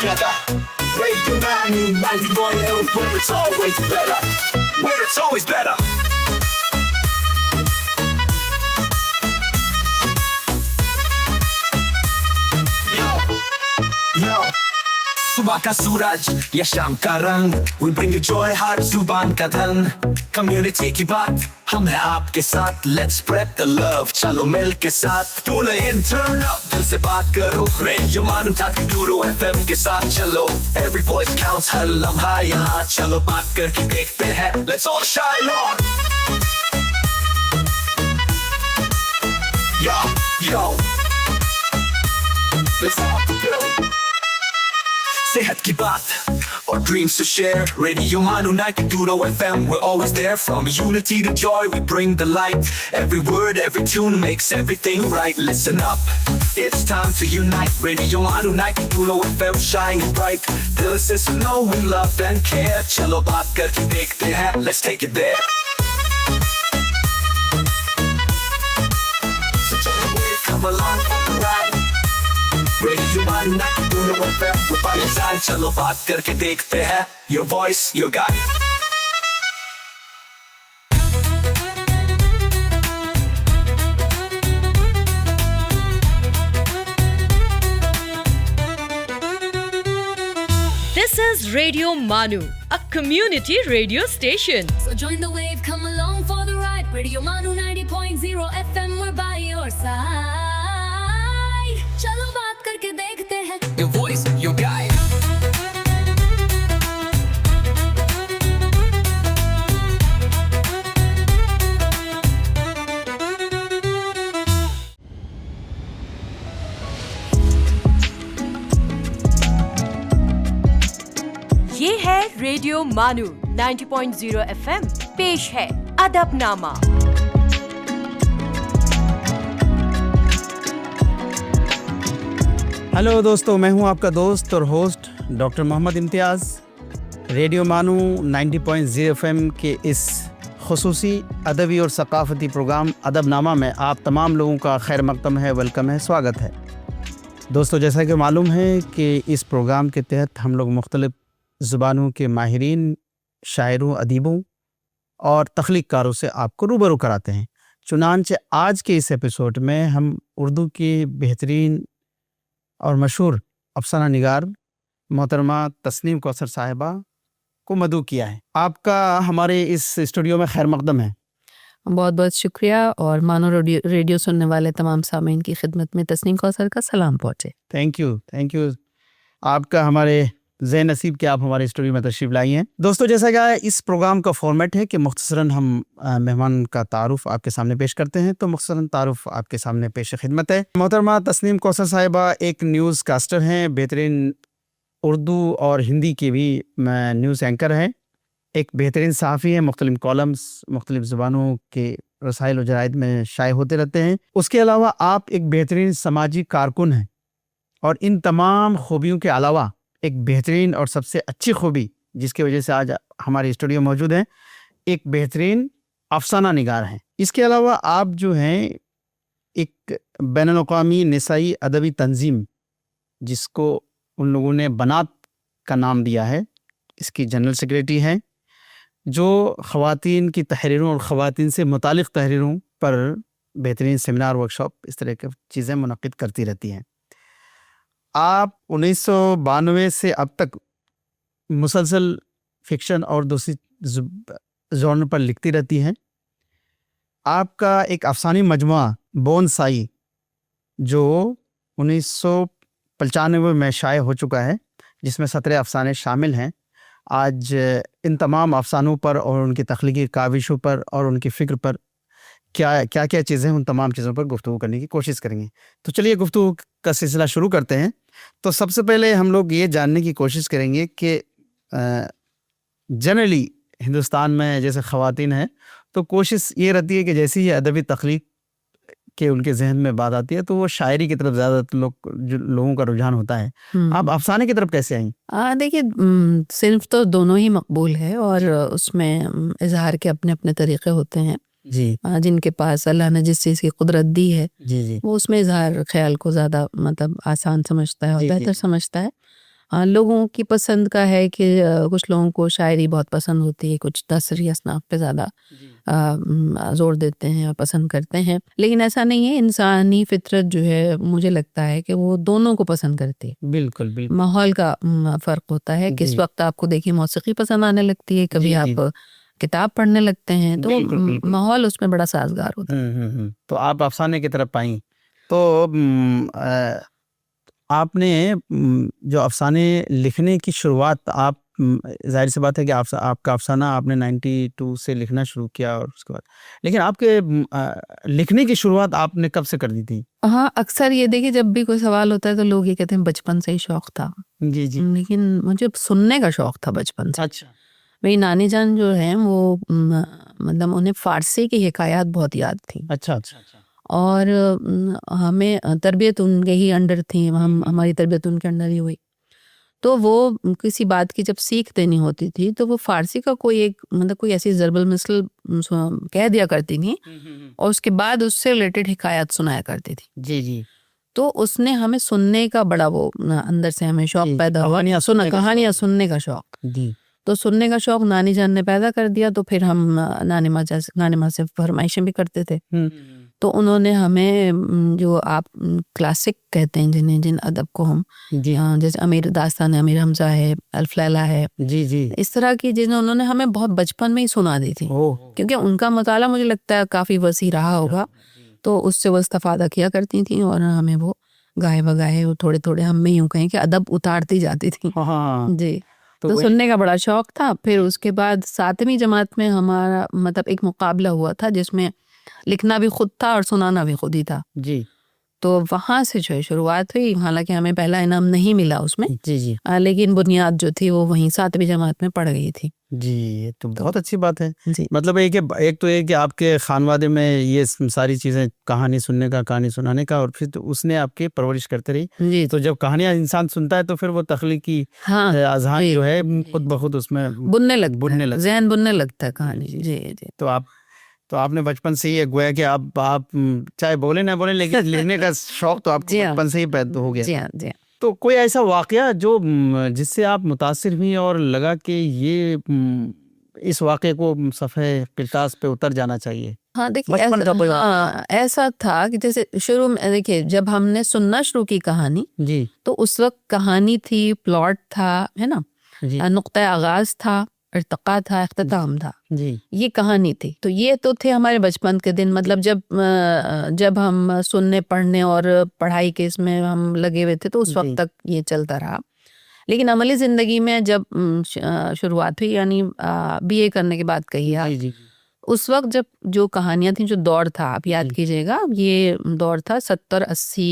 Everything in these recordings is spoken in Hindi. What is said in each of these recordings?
together. Radio 91 where it's always better. Where it's always better. Yo, सुबह का सूरज या शाम का रंग, we bring you joy हर जुबान का धन। Community की बात हम हैं आपके साथ, let's spread the love, चलो मिल के साथ। Tune in, turn up, दिल से बात करो, रेडियो मानू ताकि गुरु FM के साथ चलो। Every voice counts, हर लम्हा यहाँ, चलो बात करके देखते हैं, let's all shine on। Yo, let's all go। सेहत की बात और dreams to share, Radio Manu 92 FM, we're always there. From unity to joy, we bring the light. Every word, every tune makes everything right. Listen up, it's time to unite. Radio Manu 92 FM, shining bright. Dill se suno, we love and care. चलो बात करके देखते हैं, let's take it there. So come along for the ride. Radio Manu 92 FM, we're by your side. चलो बात करके देखते हैं, your voice, your guide. This is Radio Manu, a community radio station. So join the wave, come along for the ride. Radio Manu 90.0 FM, we're by your side. चलो बात करके देखते हैं, Your voice, your guide. ये है रेडियो मानू 90.0 FM, पेश है अदबनामा। हेलो दोस्तों, मैं हूं आपका दोस्त और होस्ट डॉक्टर मोहम्मद इम्तियाज़। रेडियो मानू 90.0 FM के इस खुसूसी अदबी और सकाफ़ती प्रोग्राम अदबनामा में आप तमाम लोगों का खैर मक़दम है, वेलकम है, स्वागत है। दोस्तों, जैसा कि मालूम है कि इस प्रोग्राम के तहत हम लोग मुख्तलिफ़ ज़ुबानों के माहिरीन, शायरों, अदीबों और तख्लीक़कारों से आपको रूबरू कराते हैं। चुनांचे आज के इस एपिसोड में हम उर्दू की बेहतरीन और मशहूर अफसाना निगार मोहतरमा तस्नीम कौसर साहिबा को मदऊ किया है। आपका हमारे इस स्टूडियो में खैर मक़दम है। बहुत बहुत शुक्रिया और मानो रेडियो सुनने वाले तमाम सामीन की खिदमत में तस्नीम कौसर का सलाम पहुँचे। थैंक यू आपका हमारे ज़े नसीब के आप हमारे स्टूडियो में तशरीफ़ लाई हैं। दोस्तों, जैसा कि इस प्रोग्राम का फॉर्मेट है कि मुख्तसरन हम मेहमान का तारुफ आपके सामने पेश करते हैं, तो मुख्तसरन तारुफ आपके सामने पेश खिदमत है। मोहतरमा तस्नीम कौसर साहिबा एक न्यूज़ कास्टर हैं, बेहतरीन उर्दू और हिंदी की भी न्यूज़ एंकर हैं, एक बेहतरीन सहाफ़ी हैं, मुख्तलिफ़ कॉलम्स मुख्तलिफ़ ज़ुबानों के रसाइल और जराइद में शाये होते रहते हैं। उसके अलावा आप एक बेहतरीन समाजी कारकुन हैं और इन तमाम खूबियों के अलावा एक बेहतरीन और सबसे अच्छी खूबी जिसकी वजह से आज हमारे स्टूडियो मौजूद हैं, एक बेहतरीन अफसाना निगार हैं। इसके अलावा आप जो हैं एक बैनुल-अक़वामी निसाई अदबी तंजीम जिसको उन लोगों ने बनात का नाम दिया है, इसकी जनरल सेक्रेटरी हैं, जो ख़वातीन की तहरीरों और ख़वातीन से मुतालिक़ तहरीरों पर बेहतरीन सेमिनार, वर्कशॉप, इस तरह की चीज़ें मुनक़्क़िद करती रहती हैं। आप 1992 से अब तक मुसलसल फ़िक्शन और दूसरी जॉनर पर लिखती रहती हैं। आपका एक अफ़सानी मजमुआ बोनसाई जो 1995 में शाये हो चुका है, जिसमें 17 अफ़साने शामिल हैं। आज इन तमाम अफ़सानों पर और उनकी तख्लीकी काविशों पर और उनकी फ़िक्र पर क्या चीज़ें, उन तमाम चीज़ों पर गुफ्तगू करने की कोशिश करेंगे। तो चलिए गुफ्तगू का सिलसिला शुरू करते हैं। तो सबसे पहले हम लोग ये जानने की कोशिश करेंगे कि जनरली हिंदुस्तान में जैसे ख़वातीन हैं तो कोशिश ये रहती है कि जैसे ही अदबी तख्लीक के उनके जहन में बात आती है तो वो शायरी की तरफ ज़्यादा लोगों का रुझान होता है। आप अफसाने की तरफ कैसे आई? देखिए, सिर्फ तो दोनों ही मकबूल है और उसमें इजहार के अपने अपने तरीक़े होते हैं जी। जिनके पास अल्लाह ने जिस चीज़ की कुदरत दी है जी जी वो उसमें इजहार ख्याल को ज़्यादा मतलब आसान समझता है और जी, बेहतर जी। समझता है। लोगों की पसंद का है कि कुछ लोगों को शायरी बहुत पसंद होती है, कुछ नस्र या असनाफ पे ज़्यादा जोर देते हैं और पसंद करते हैं, लेकिन ऐसा नहीं है। इंसानी फितरत जो है मुझे लगता है कि वो दोनों को पसंद करती है। बिल्कुल बिल्कुल। माहौल का फ़र्क होता है, किस जी। वक्त आपको देखिए मौसीकी पसंद आने लगती है, कभी जी, आप किताब पढ़ने लगते हैं, तो बिल्कुल, बिल्कुल। माहौल उसमें बड़ा साजगार होता है। तो आप अफसाने की तरफ आई, तो आपने जो अफसाने लिखने की शुरुआत आप जाहिर सी बात है कि आपका अफसाना आपने 92 से लिखना शुरू किया और उसके बाद, लेकिन आपके लिखने की शुरुआत आपने कब से कर दी थी? हाँ, अक्सर ये देखिए जब भी कोई सवाल होता है तो लोग ये कहते हैं बचपन से ही शौक था, जी जी। लेकिन मुझे सुनने का शौक था बचपन से। अच्छा। मेरी नानी जान जो है वो मतलब उन्हें फारसी की हिकायत बहुत याद थी, अच्छा अच्छा अच्छा। और हमें तरबियत उनके ही अंडर थी, हमारी तरबियत उनके अंडर ही हुई। तो वो किसी बात की जब सीख देनी होती थी तो वो फारसी का कोई एक मतलब कोई ऐसी ज़रबुल मिसल कह दिया करती थी और उसके बाद उससे रिलेटेड हिकायत सुनाया करती थी। जी जी। तो उसने हमें सुनने का बड़ा वो अंदर से हमें शौक जी, पैदा हुआ, कहानियाँ सुनने का शौक। जी। तो सुनने का शौक नानी जान ने पैदा कर दिया, तो फिर हम नानी माँ से फरमाइशें भी करते थे। तो उन्होंने हमें जो आप क्लासिक कहते हैं जिन अदब को हम जी जैसे अमीर दास्तान है, अमीर हमजा है, अल्फ लैला है, जी जी। इस तरह की जिन्हें उन्होंने हमें बहुत बचपन में ही सुना दी थी, ओह। क्योंकि उनका मुताला मुझे लगता है काफ़ी वसी रहा होगा, तो उससे वो इस्तिफादा किया करती थी और हमें वो गाए बगाए वो थोड़े थोड़े हम में यूँ कहें कि अदब उतारती जाती थी। हाँ। जी। तो तो वही- सुनने का बड़ा शौक था। फिर उसके बाद 7वीं जमात में हमारा मतलब एक मुकाबला हुआ था जिसमें लिखना भी खुद था और सुनाना भी खुद ही था। जी तो वहाँ से जो है शुरुआत हुई, हालांकि हमें पहला इनाम नहीं मिला उसमें, जी जी लेकिन बुनियाद जो थी वो वहीं 7वीं जमात में पड़ गई थी। जी। ये तो बहुत अच्छी बात है। जी मतलब एक तो ये कि आपके खानवादे में ये सारी चीज़ें, कहानी सुनने का, कहानी सुनाने का, और फिर तो उसने आपकी परवरिश करते रही। जी। तो जब कहानियाँ इंसान सुनता है तो फिर वो तख्लीकी हाँ, अज़हान जी, जो है जी। खुद ब खुद उसमें बुनने लगता बुनने है, लगता ज़हन बुनने लगता है कहानी। जी जी। तो आपने बचपन से ही गोया कि आप चाहे बोले ना बोले लेकिन लिखने का शौक तो आपको जी हाँ। बचपन से ही पैदा हो गया। जी हाँ जी हाँ। तो कोई ऐसा वाकया जो जिससे आप मुतासिर हुई और लगा कि ये इस वाक़े को सफ़े किरतास पे उतर जाना चाहिए? हाँ देखिए बचपन का कोई ऐसा था कि जैसे शुरू में देखिए जब हमने सुनना शुरू की कहानी, जी तो उस वक्त कहानी थी, प्लॉट था, है ना, जी नुक्ता आगाज था, इर्तिका था, इख्तिताम था, जी ये कहानी थी। तो ये तो थे हमारे बचपन के दिन, मतलब जब हम सुनने पढ़ने और पढ़ाई के इसमें हम लगे हुए थे तो उस वक्त जी। तक ये चलता रहा। लेकिन अमली ज़िंदगी में जब शुरुआत हुई, यानी BA करने के बाद कही आप, जी जी उस वक्त जब जो कहानियां थी, जो दौर था, आप याद जी। कीजिएगा, ये दौर था 70-80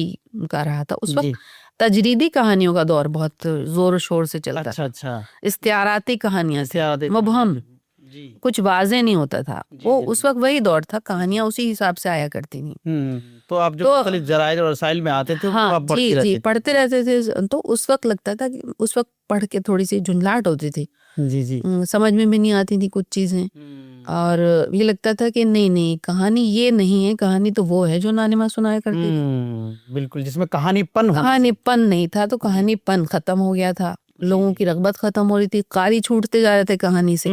का रहा था। उस वक्त जी। तजरीदी कहानियों का दौर बहुत जोर शोर से चलता अच्छा था। अच्छा। इख्तियाराती कहानियां थी, इख्तियाराती मुबहम, जी कुछ वाजे नहीं होता था। जी, वो जी, उस वक्त वही दौर था, कहानियां उसी हिसाब से आया करती थी। तो आप जो तो मुख्तलिफ जराइद और रसाइल में आते थे वो हाँ आप पढ़ती जी रहती जी, थी? पढ़ते रहते थे। तो उस वक्त लगता था कि उस वक्त पढ़ के थोड़ी सी झुंझलाहट होती थी, जी जी। समझ में भी नहीं आती थी कुछ चीज़ें, और ये लगता था कि नहीं कहानी ये नहीं है, कहानी तो वो है जो नानी माँ सुनाया करती थी। बिल्कुल, जिसमें कहानीपन हो। कहानीपन नहीं था, तो कहानीपन खत्म हो गया था, लोगों की रगबत खत्म हो रही थी, कारी छूटते जा रहे थे कहानी से।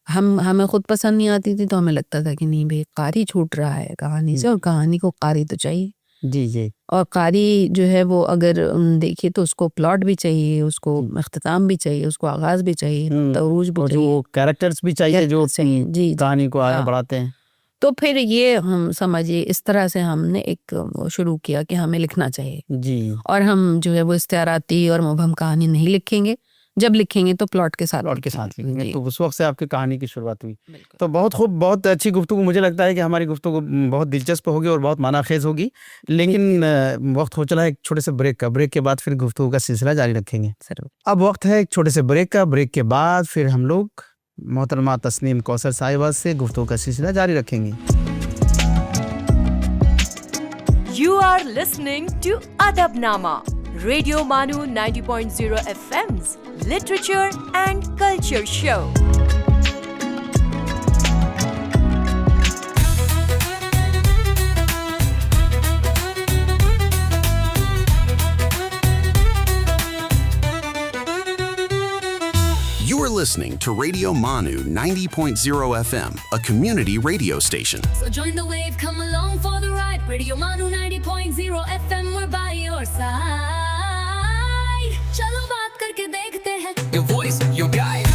हमें खुद पसंद नहीं आती थी, तो हमें लगता था कि नहीं भाई, कारी छूट रहा है कहानी से, और कहानी को कारी तो चाहिए। जी जी और कारी जो है वो अगर देखिए तो उसको प्लॉट भी चाहिए, उसको इख्तिताम भी चाहिए, उसको आगाज भी चाहिए, तरूज भी और चाहिए, जो कैरेक्टर्स भी चाहिए जो चाहिए। जी कहानी को आगे हाँ। बढ़ाते हैं। तो फिर ये हम समझिए इस तरह से हमने एक वो शुरू किया कि हमें लिखना चाहिए, जी और हम जो है वो इख्तियाराती और मुबहम कहानी नहीं लिखेंगे, जब लिखेंगे तो प्लॉट के साथ प्लॉट के साथ लिखेंगे। जी। तो उस वक्त से आपकी कहानी की शुरुआत हुई। बिल्कुल। तो बहुत खूब, बहुत अच्छी गुफ्तगू। मुझे लगता है कि हमारी गुफ्तगू बहुत दिलचस्प होगी और बहुत मानाखेज होगी, लेकिन वक्त हो चला है एक छोटे से ब्रेक का। ब्रेक के बाद फिर गुफ्तगू का सिलसिला जारी रखेंगे। जरूर। अब वक्त है एक छोटे से ब्रेक का। ब्रेक के बाद फिर हम लोग मोहतरमा तस्नीम कौसर साहिबा से गुफ्तगू का सिलसिला जारी रखेंगे। You are listening to Adabnama, Radio Manu 90.0 FM's Literature and Culture Show. listening to Radio Manu 90.0 FM, a community radio station. So join the wave, come along for the ride. Radio Manu 90.0 FM, we're by your side. चलो बात करके देखते हैं. Your voice, your guide.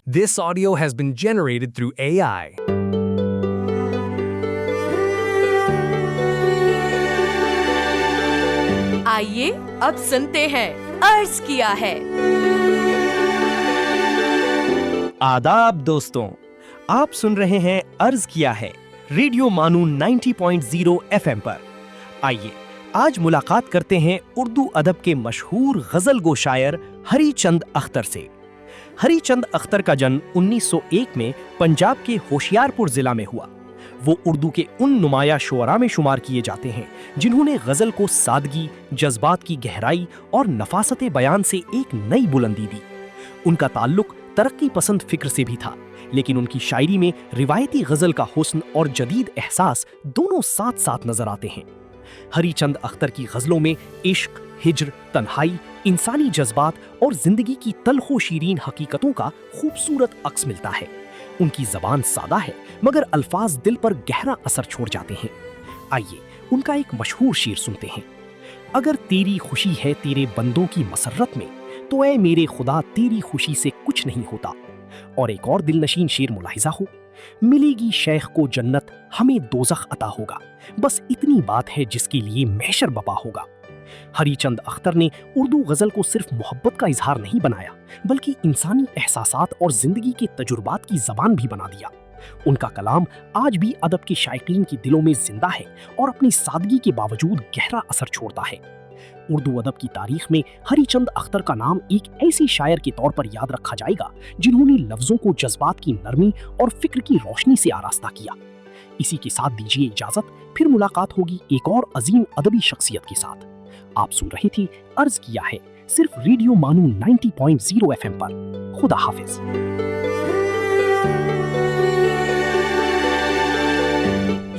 This audio has been generated through AI. आइए अब सुनते हैं अर्ज किया है. आदाब दोस्तों, आप सुन रहे हैं अर्ज किया है रेडियो मानू 90.0 एफएम पर. आइए आज मुलाकात करते हैं उर्दू अदब के मशहूर गजल गो शायर हरीचंद अख्तर से. हरीचंद अख्तर का जन्म 1901 में पंजाब के होशियारपुर जिला में हुआ. वो उर्दू के उन नुमाया शुअरा में शुमार किए जाते हैं जिन्होंने गजल को सादगी, जज्बात की गहराई और नफासत बयान से एक नई बुलंदी दी. उनका ताल्लुक तरक्की पसंद फिक्र से भी था, लेकिन उनकी शायरी में रिवायती गजल का हुस्न और जदीद एहसास दोनों साथ साथ नजर आते हैं. हरीचंद अख्तर की गजलों में इश्क, हिज्र, तन्हाई, इंसानी जज्बात और जिंदगी की तल्खो शीरीन हकीकतों का खूबसूरत अक्स मिलता है. उनकी जबान सादा है मगर अल्फाज दिल पर गहरा असर छोड़ जाते हैं. आइए उनका एक मशहूर शेर सुनते हैं. अगर तेरी खुशी है तेरे बंदों की मसरत में, तो ऐ मेरे खुदा तेरी खुशी से कुछ नहीं होता. और एक और दिलनशीन शेर मुलाहिजा हो, मिलेगी शेख को जन्नत, हमें दोज़ख अता होगा, बस इतनी बात है जिसके लिए महशर बपा होगा. हरीचंद अख्तर ने उर्दू गजल को सिर्फ मोहब्बत का इजहार नहीं बनाया, बल्कि इंसानी एहसासात और जिंदगी के तजुर्बात की जबान भी बना दिया. उनका कलाम आज भी अदब के शायकीन के दिलों में जिंदा है और अपनी सादगी के बावजूद गहरा असर छोड़ता है. उर्दू अदब की तारीख में हरीचंद अख्तर का नाम एक ऐसी शायर के तौर पर याद रखा जाएगा जिन्होंने लफ्जों को जज्बात की नरमी और फिक्र की रोशनी से आरास्ता किया. इसी के साथ दीजिए इजाजत, फिर मुलाकात होगी एक और अजीम अदबी शख्सियत के साथ. आप सुन रहे थे अर्ज किया है सिर्फ रेडियो मानू 90.0 एफएम पर. खुदा हाफिज.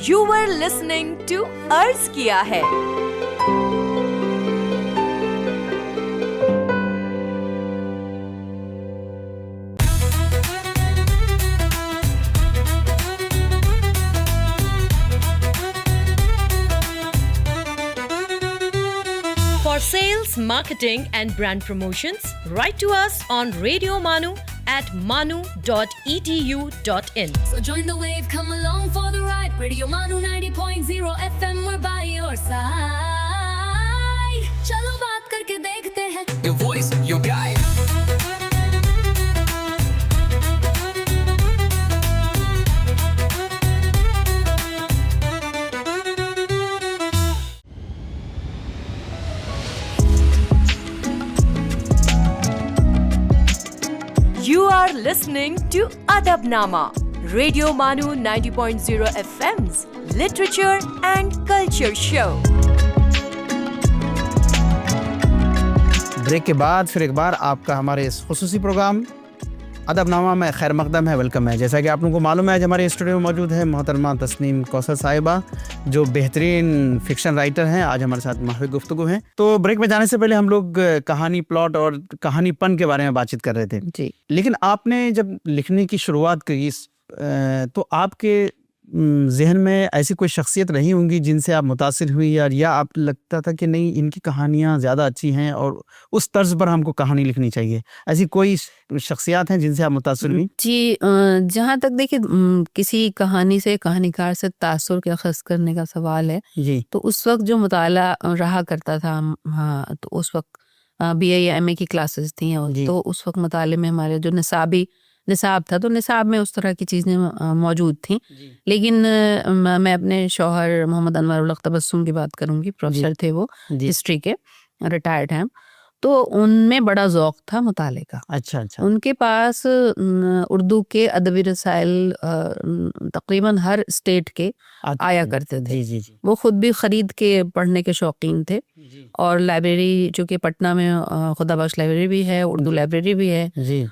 You were listening to अर्ज किया है. For sales, marketing and brand promotions, write to us on Radio Manu at manu.edu.in. So join the wave, come along for the ride. Radio Manu 90.0 FM, we're by your side. चलो बात करके देखते हैं. Your voice, your guide. You are listening to Adabnama, Radio Manu 90.0 FM's literature and culture show. Break के बाद फिर एक बार आपका हमारे इस खुसूसी प्रोग्राम अदबनामा में खैर मकदम है, वेलकम है. जैसा कि आप लोगों को मालूम है, आज हमारे स्टूडियो में मौजूद है मोहतरमा तस्नीम कौसर साहिबा, जो बेहतरीन फिक्शन राइटर हैं. आज हमारे साथ माहवी गुफ्तगू हैं. तो ब्रेक में जाने से पहले हम लोग कहानी प्लॉट और कहानीपन के बारे में बातचीत कर रहे थे जी. लेकिन आपने जब लिखने की शुरुआत की तो आपके जहन में ऐसी कोई शख्सियत रही होंगी जिनसे आप मुतासिर हुई, या आप लगता था कि नहीं इनकी कहानियाँ ज़्यादा अच्छी हैं और उस तर्ज पर हमको कहानी लिखनी चाहिए? ऐसी कोई शख्सियात हैं जिनसे आप मुतासिर हुई? जी, जहाँ तक देखिए किसी कहानी से, कहानीकार से तासुर के अखज़ करने का सवाल है जी. तो उस वक्त जो मुताला रहा करता था, हाँ, तो उस वक्त BA या MA की क्लासेस थी, जी. तो उस वक्त मुताले में हमारे जो निसाब था, तो निसाब में उस तरह की चीज़ें मौजूद थी. लेकिन मैं अपने शौहर मोहम्मद अनवर उल हक तबस्सुम की बात करूंगी. प्रोफेसर थे वो, हिस्ट्री के, रिटायर्ड हैं. तो उनमें बड़ा ज़ौक़ था मुताले का। अच्छा अच्छा। उनके पास उर्दू के अदबी रसाइल तकरीबन हर स्टेट के अच्छा, आया करते थे। जी जी जी वो खुद भी ख़रीद के पढ़ने के शौकीन थे। जी और लाइब्रेरी चूँकि पटना में खुदाबख्श लाइब्रेरी भी है, उर्दू लाइब्रेरी भी है। जी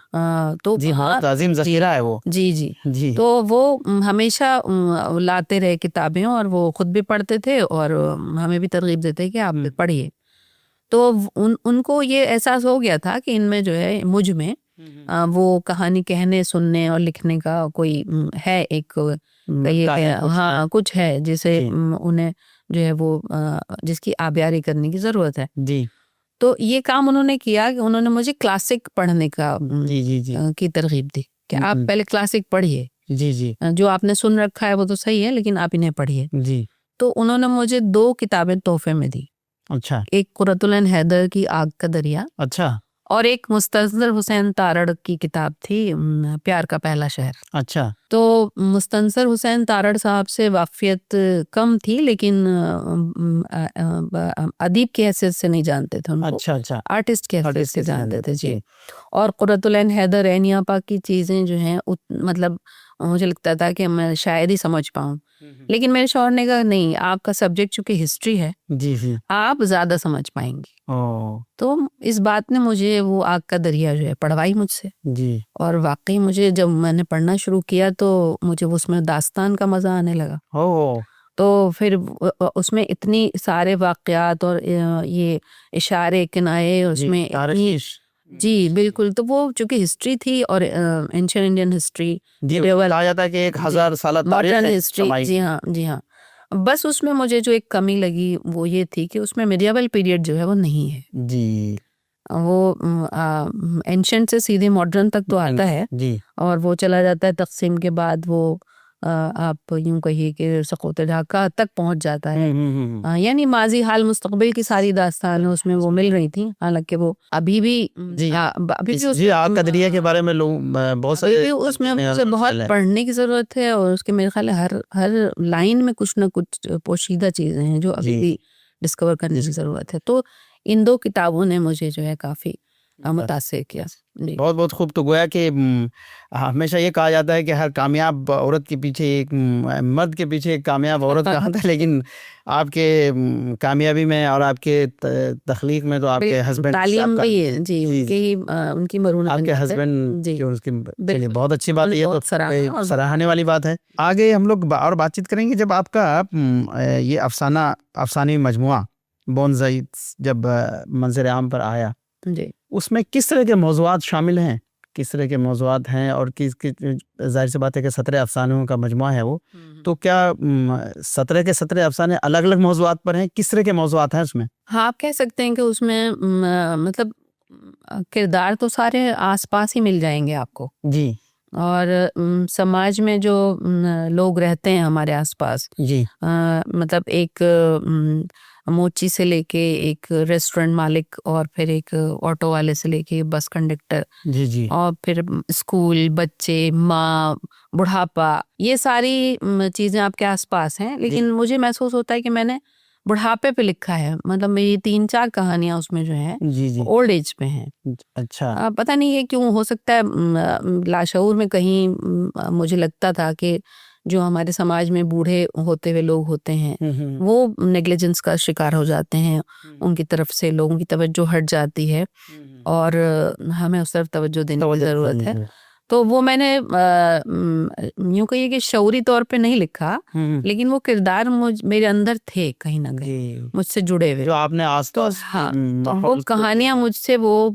तो जी हाँ, ताज़ीम ज़ख़ीरा है वो। जी जी जी तो वो हमेशा लाते रहे किताबें, और वो खुद भी पढ़ते थे और हमें भी तरगीब देते कि आप भी पढ़िए। तो उनको ये एहसास हो गया था कि इनमें जो है मुझ में वो कहानी कहने, सुनने और लिखने का कोई है एक कहिए ताकत कुछ हाँ कुछ है जिसे जी। उन्हें जो है वो जिसकी आबियारी करने की ज़रूरत है। जी तो ये काम उन्होंने किया कि उन्होंने मुझे क्लासिक पढ़ने का जी जी जी की तरगीब दी कि आप पहले क्लासिक पढ़िए। जी जी जो आपने सुन रखा है वो तो सही है, लेकिन आप इन्हें पढ़िए। जी। तो उन्होंने मुझे 2 किताबें तोहफे में दी। अच्छा एक कुरतुल ऐन हैदर की आग का दरिया, अच्छा और एक मुस्तंसर हुसैन तारड़ की किताब थी प्यार का पहला शहर। अच्छा तो मुस्तंसर हुसैन तारड़ साहब से वाक़फ़ियत कम थी, लेकिन अदीब की हैसियत से नहीं जानते थे उनको। अच्छा अच्छा। आर्टिस्ट की हैसियत आर्टिस्ट से से जानते थे जी। जी। और कुरतुल ऐन हैदर, ऐन आपा की चीज़ें जो हैं मतलब मुझे लगता था कि मैं शायद ही समझ पाऊँ। लेकिन मेरे शौहर ने कहा नहीं, आपका सब्जेक्ट चूँकि हिस्ट्री है, जी जी आप ज़्यादा समझ पाएंगी। ओ तो इस बात ने मुझे वो आग का दरिया जो है पढ़वाई मुझसे। जी और वाकई मुझे जब मैंने पढ़ना शुरू किया तो मुझे उसमें दास्तान का मज़ा आने लगा। ओ तो फिर उसमें इतनी सारे वाक़यात और ये इशारे, किनाये, उसमें इतनी तारकीश जी बिल्कुल। तो वो चूँकि हिस्ट्री थी और एंशिएंट इंडियन हिस्ट्री, जी कहा जाता है कि 1000 साल मॉडर्न हिस्ट्री, जी हाँ जी हाँ। बस उसमें मुझे जो एक कमी लगी वो ये थी कि उसमें मिडिएवल पीरियड जो है वो नहीं है। जी वो एंशिएंट से सीधे मॉडर्न तक तो आता है, जी और वो चला जाता है तक़सीम के बाद, वो आप यूँ कहिए कि सक़ूत ढाका तक पहुँच जाता है। यानी माजी, हाल, मुस्तक़बिल की सारी दास्तानें उसमें वो मिल रही थी। हालांकि वो अभी भी जी अभी भी जी आग का दरिया के बारे में लोग बहुत अभी सारे भी उसमें मुझे बहुत पढ़ने की ज़रूरत है, और उसके मेरे ख्याल हर लाइन में कुछ ना कुछ पोशीदा चीज़ें हैं जो अभी जी। भी डिस्कवर करने की ज़रूरत है। तो इन 2 किताबों ने मुझे जो है काफ़ी मुतासिर किया। जी बहुत बहुत खूब। तो गोया कि हमेशा ये कहा जाता है कि हर कामयाब औरत के पीछे एक मर्द के पीछे एक कामयाब औरत का हाथ है, लेकिन आपके कामयाबी में और आपके तख्लीक में तो आपके हस्बैंड तालीम भी है जी, उनकी मरून आपके हस्बैंड जी जो उसकी चलिए बहुत अच्छी बात है, ये बहुत तो सराहने वाली बात है। आगे हम लोग और बातचीत करेंगे जब आपका ये अफसानी मजमुआ बोनज़ाई जब मंज़र आम पर आया, जी। उसमें किस तरह के मौज़ूआत शामिल हैं, किस तरह के मौज़ूआत हैं, और किस ज़ाहिर सी बात है कि 17 अफ़सानों का मजमुआ है वो, तो क्या 17 के 17 अफ़साने अलग अलग मौज़ूआत पर हैं, किस तरह के मौज़ूआत हैं उसमें? हाँ, आप कह सकते हैं कि उसमें मतलब किरदार तो सारे आसपास ही मिल जाएंगे आपको। जी और समाज में जो लोग रहते हैं हमारे आसपास, जी मतलब एक मोची से लेके एक रेस्टोरेंट मालिक, और फिर एक ऑटो वाले से लेके बस कंडक्टर, जी जी और फिर स्कूल, बच्चे, माँ, बुढ़ापा, ये सारी चीज़ें आपके आसपास हैं। लेकिन मुझे महसूस होता है कि मैंने बुढ़ापे पे लिखा है। मतलब मेरी 3-4 कहानियां उसमें जो हैं जी जी ओल्ड एज पे हैं। अच्छा पता नहीं ये क्यों, हो सकता है लाशऊर में कहीं मुझे लगता था कि जो हमारे समाज में बूढ़े होते हुए लोग होते हैं वो नेग्लिजेंस का शिकार हो जाते हैं, उनकी तरफ से लोगों की तवज्जो हट जाती है, और हमें उस तरफ तवज्जो देने की ज़रूरत है। तो वो मैंने यूँ कहिए कि शऊरी तौर पे नहीं लिखा, लेकिन वो किरदार मेरे अंदर थे कहीं ना कहीं, मुझसे जुड़े हुए, जो आपने आसपास हाँ। तो वो कहानियाँ मुझसे वो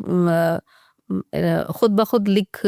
खुद ब खुद लिख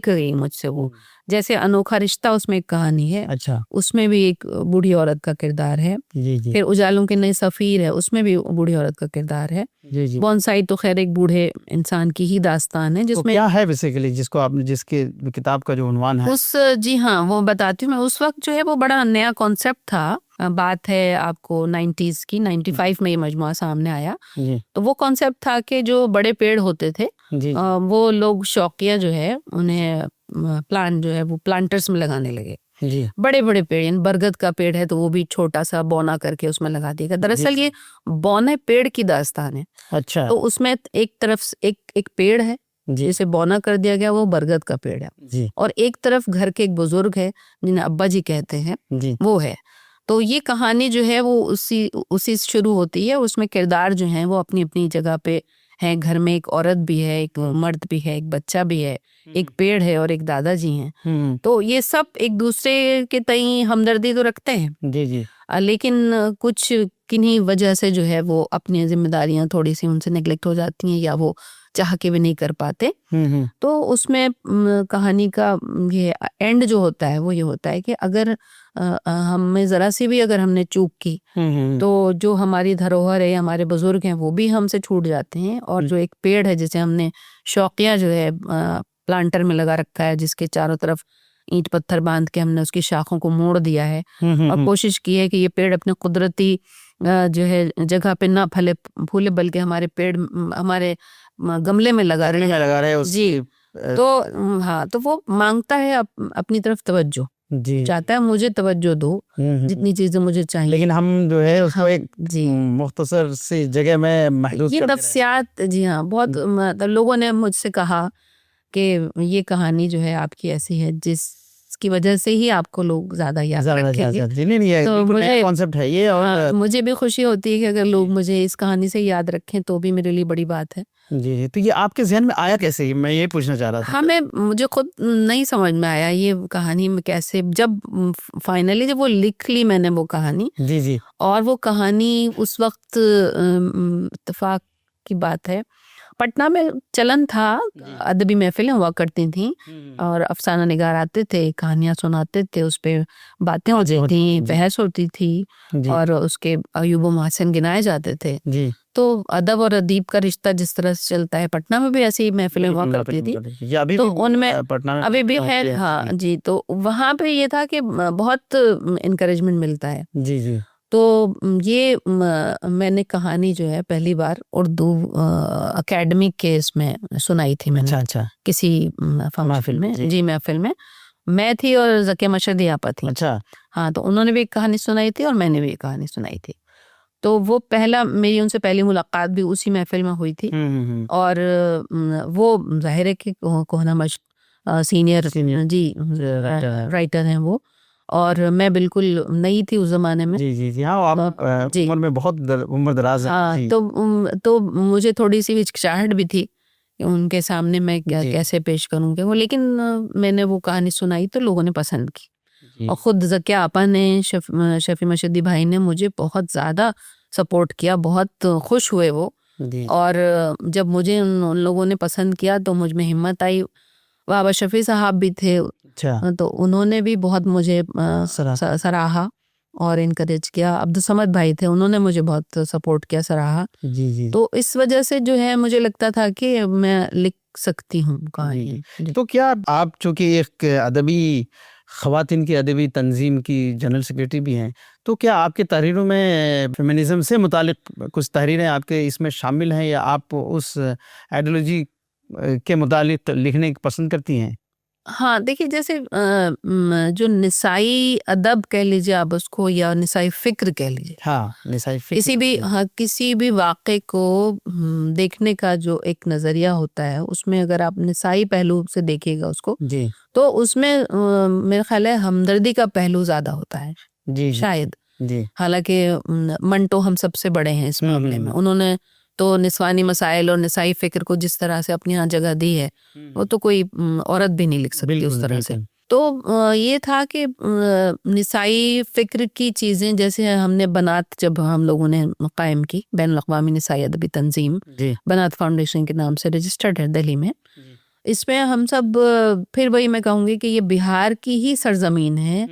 गई मुझसे वो। जैसे अनोखा रिश्ता, उसमें एक कहानी है, अच्छा उसमें भी एक बूढ़ी औरत का किरदार है। जी जी फिर उजालों के नए सफ़ीर है, उसमें भी बूढ़ी औरत का किरदार है। जी जी बोनसाई तो खैर एक बूढ़े इंसान की ही दास्तान है, तो जिसमें क्या है बेसिकली जिसको आपने जिसके किताब का जो उन्वान है जी हाँ वो बताती हूँ मैं। उस वक्त जो है वो बड़ा नया कॉन्सेप्ट था। बात है आपको 90s की, 95 में ये मजमुआ सामने आया। जी तो वो कॉन्सेप्ट था कि जो बड़े पेड़ होते थे जी वो लोग शौकिया जो है उन्हें प्लांट जो है वो प्लांटर्स में लगाने लगे। जी बड़े बड़े पेड़, यानी बरगद का पेड़ है तो वो भी छोटा सा बौना करके उसमें लगा दिया गया। दरअसल ये बौने पेड़ की दास्तान है। अच्छा तो उसमें एक तरफ एक पेड़ है जी जिसे बौना कर दिया गया, वो बरगद का पेड़ है, जी और एक तरफ घर के एक बुजुर्ग है जिन्हें अब्बा जी कहते हैं, जी वो है। तो ये कहानी जो है वो उसी से शुरू होती है। उसमें किरदार जो हैं वो अपनी अपनी जगह पे हैं। घर में एक औरत भी है, एक मर्द भी है, एक बच्चा भी है, एक पेड़ है और एक दादाजी हैं। तो ये सब एक दूसरे के तई हमदर्दी तो रखते हैं, जी जी लेकिन कुछ किन्हीं वजह से जो है वो अपनी जिम्मेदारियां थोड़ी सी उनसे नेग्लेक्ट हो जाती हैं या वो चाह के भी नहीं कर पाते। तो उसमें कहानी का ये एंड जो होता है वो ये होता है कि अगर हमें जरा सी भी अगर हमने चूक की तो जो हमारी धरोहर है, हमारे बुजुर्ग हैं, वो भी हमसे छूट जाते हैं। और जो एक पेड़ है जिसे हमने शौकिया जो है प्लांटर में लगा रखा है, जिसके चारों तरफ ईंट पत्थर बांध के हमने उसकी शाखों को मोड़ दिया है और कोशिश की है कि ये पेड़ अपने कुदरती जो है जगह पे ना फले फूले, बल्कि हमारे पेड़ हमारे गमले में लगा रहे हैं। जी तो हाँ, तो वो मांगता है अपनी तरफ तवज्जो, जी चाहता है मुझे तवज्जो दो, जितनी चीजें मुझे चाहिए। लेकिन हम जो है उसको एक जी मुख्तसर सी जगह में महदूद ये कर दे रहे हैं। नफ्सियात, जी हाँ, बहुत मतलब लोगों ने मुझसे कहा कि ये कहानी जो है आपकी ऐसी है जिसकी वजह से ही आपको लोग ज्यादा याद रखेंगे। जी नहीं ये तो बिल्कुल नया मुझे कॉन्सेप्ट है ये। और मुझे भी खुशी होती है कि अगर लोग मुझे इस कहानी से याद रखें तो भी मेरे लिए बड़ी बात है। जी जी तो ये आपके जहन में आया कैसे, मैं ये पूछना चाह रहा था। हाँ, मुझे खुद नहीं समझ में आया ये कहानी में कैसे, जब फाइनली जब वो लिख ली मैंने वो कहानी, जी जी और वो कहानी उस वक्त इत्तेफाक की बात है, पटना में चलन था, अदबी महफिलें हुआ करती थी और अफसाना निगार आते थे, कहानियां सुनाते थे, उस पे बातें होती थी, बहस होती थी और उसके अयूब मोहसिन गिनाए जाते थे। जी तो अदब और अदीब का रिश्ता जिस तरह से चलता है, पटना में भी ऐसी महफिलें हुआ करती थी। ये अभी तो भी उनमें पटना में अभी भी होती है, हाँ जी। तो वहाँ पे ये था कि बहुत इनकरेजमेंट मिलता है। जी जी तो ये मैंने कहानी जो है पहली बार उर्दू अकेडमी के इसमें सुनाई थी मैंने। अच्छा अच्छा किसी महफिल में, जी महफिल में मैं थी और ज़किया मशहदी आपा थी। अच्छा हाँ, तो उन्होंने भी एक कहानी सुनाई थी और मैंने भी एक कहानी सुनाई थी। तो वो मेरी उनसे पहली मुलाकात भी उसी महफिल में हुई थी। और वो जाहिर है कि कोहना मशहद सीनियर जी राइटर हैं वो, और मैं बिल्कुल नई थी उस जमाने में। जी जी जी हाँ आप जी उम्र में बहुत उम्र दराज है। हाँ, तो मुझे थोड़ी सी हिचकिचाहट भी थी कि उनके सामने मैं कैसे पेश करूँगी वो, लेकिन मैंने वो कहानी सुनाई तो लोगों ने पसंद की। और ख़ुद ज़किया आपा ने, शफ़ी मशहदी भाई ने मुझे बहुत ज़्यादा सपोर्ट किया, बहुत खुश हुए वो। और जब मुझे उन लोगों ने पसंद किया तो मुझ में हिम्मत आई। बाबा शफ़ी साहब भी थे, तो उन्होंने भी बहुत मुझे सराहा और इनकरेज किया। अब्दुल समद भाई थे, उन्होंने मुझे बहुत सपोर्ट किया, सराहा। जी जी तो इस वजह से जो है मुझे लगता था कि मैं लिख सकती हूँ कहानी। तो क्या आप चूँकि एक अदबी ख़वातीन की अदबी तंजीम की जनरल सेक्रेटरी भी हैं, तो क्या आपकी तहरीरों में फेमिनिज़म से मुतालिक कुछ तहरीरें आपके इसमें शामिल हैं या आप उस आइडियोलॉजी के मुतालिक लिखने पसंद करती हैं? हाँ, देखिए जैसे जो निसाई अदब कह लीजिए आप उसको, या निसाई फ़िक्र कह लीजिए, हाँ, निसाई फ़िक्र किसी भी वाक़े को देखने का जो एक नज़रिया होता है, उसमें अगर आप निसाई पहलू से देखिएगा उसको, जी तो उसमें मेरा ख्याल है हमदर्दी का पहलू ज़्यादा होता है जी शायद। जी हालांकि मंटो हम सबसे बड़े हैं इस मामले में, उन्होंने तो निस्वानी मसाइल और निसाई फ़िक्र को जिस तरह से अपनी यहाँ जगह दी है, वो तो कोई औरत भी नहीं लिख सकती उस तरह से। तो ये था कि निसाई फ़िक्र की चीज़ें, जैसे हमने बनात, जब हम लोगों ने कायम की बैनुल अक़वामी निसाई अदबी तंजीम, बनात फाउंडेशन के नाम से रजिस्टर्ड है दिल्ली में, इसमें हम सब, फिर वही मैं कहूँगी कि ये बिहार की ही सरजमीन है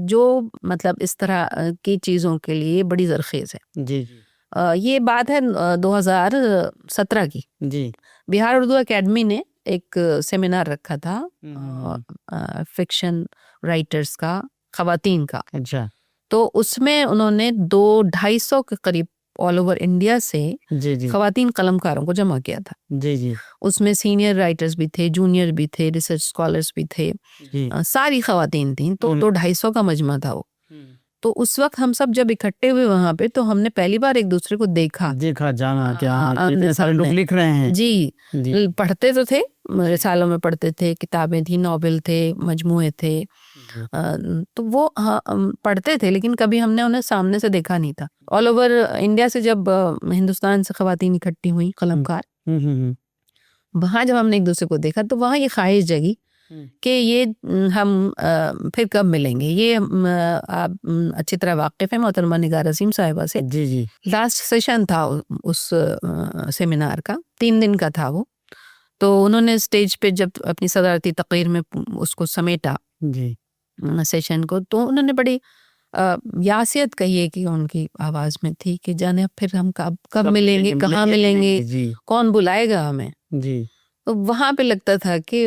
जो मतलब इस तरह की चीज़ों के लिए बड़ी ज़रख़ेज़ है। जी ये बात है 2017 की। जी, बिहार उर्दू अकेडमी ने एक सेमिनार रखा था फिक्शन राइटर्स का, ख़वातीन का। अच्छा। तो उसमें उन्होंने 200-250 के करीब ऑल ओवर इंडिया से जी जी खवातीन कलमकारों को जमा किया था। जी जी उसमें सीनियर राइटर्स भी थे, जूनियर भी थे, रिसर्च स्कॉलर्स भी थे, जी सारी खवातीन थीं। तो उन- 250 का मजमा था वो। तो उस वक्त हम सब जब इकट्ठे हुए वहां पे, तो हमने पहली बार एक दूसरे को देखा। देखा जाना क्या हाँ, इतने सारे लोग सामने। लिख रहे हैं। जी, जी पढ़ते तो थे, रिसालों में पढ़ते थे, किताबें थी, नॉवेल थे, मजमूए थे। तो वो पढ़ते थे, लेकिन कभी हमने उन्हें सामने से देखा नहीं था। ऑल ओवर इंडिया से जब हिंदुस्तान से खवातीन इकट्ठी हुई कलमकार, वहां जब हमने एक दूसरे को देखा तो वहां ये ख्वाहिश जगी कि ये हम फिर कब मिलेंगे। ये आप अच्छी तरह वाकिफ है मोहतरमा निगार असीम साहिबा से। जी जी लास्ट सेशन था उस सेमिनार का, 3 दिन का था वो। तो उन्होंने स्टेज पे जब अपनी सदारती तकरीर में उसको समेटा जी सेशन को, तो उन्होंने बड़ी यासियत कही है कि उनकी आवाज में थी कि जाने अब फिर हम कब मिलेंगे, कहाँ मिलेंगे, जी कौन बुलाएगा हमें। जी तो वहां पे लगता था कि